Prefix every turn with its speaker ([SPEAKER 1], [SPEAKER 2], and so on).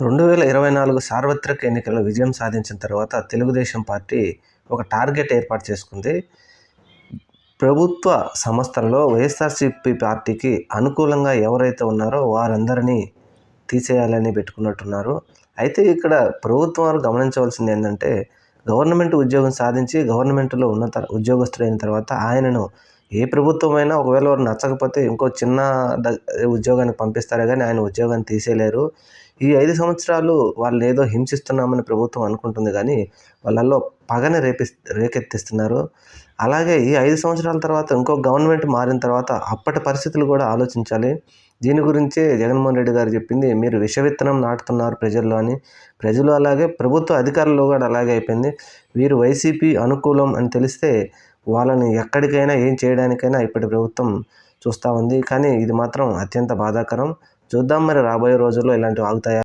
[SPEAKER 1] 2024 సార్వత్రిక ఎన్నికల్లో విజయం సాధించిన తర్వాత తెలుగుదేశం పార్టీ ఒక టార్గెట్ ఏర్పాటు చేసుకుంది. ప్రభుత్వ సంస్థల్లో వైఎస్ఆర్సీపీ పార్టీకి అనుకూలంగా ఎవరైతే ఉన్నారో వారందరినీ తీసేయాలని పెట్టుకున్నట్టున్నారు. అయితే ఇక్కడ ప్రభుత్వం వారు గమనించవలసింది ఏంటంటే, గవర్నమెంట్ ఉద్యోగం సాధించి గవర్నమెంట్లో ఉన్నత ఉద్యోగస్తుడైన తర్వాత ఆయనను ఏ ప్రభుత్వమైనా ఒకవేళ వారు నచ్చకపోతే ఇంకో చిన్న ఉద్యోగానికి పంపిస్తారే కానీ ఆయన ఉద్యోగాన్ని తీసేయలేరు. ఈ 5 సంవత్సరాలు వాళ్ళు ఏదో హింసిస్తున్నామని ప్రభుత్వం అనుకుంటుంది కానీ వాళ్ళల్లో పగని రేకెత్తిస్తున్నారు. అలాగే ఈ 5 సంవత్సరాల తర్వాత ఇంకో గవర్నమెంట్ మారిన తర్వాత అప్పటి పరిస్థితులు కూడా ఆలోచించాలి. దీని గురించే జగన్మోహన్ రెడ్డి గారు చెప్పింది, మీరు విష విత్తనం నాటుతున్నారు ప్రజల్లో అని. ప్రజలు అలాగే ప్రభుత్వ అధికారులు కూడా అలాగే అయిపోయింది. వీరు వైసీపీ అనుకూలం అని తెలిస్తే వాళ్ళని ఎక్కడికైనా ఏం చేయడానికైనా ఇప్పటి ప్రభుత్వం చూస్తూ ఉంది. కానీ ఇది మాత్రం అత్యంత బాధాకరం. చూద్దాం మరి రాబోయే రోజుల్లో ఇలాంటివి ఆగుతాయా?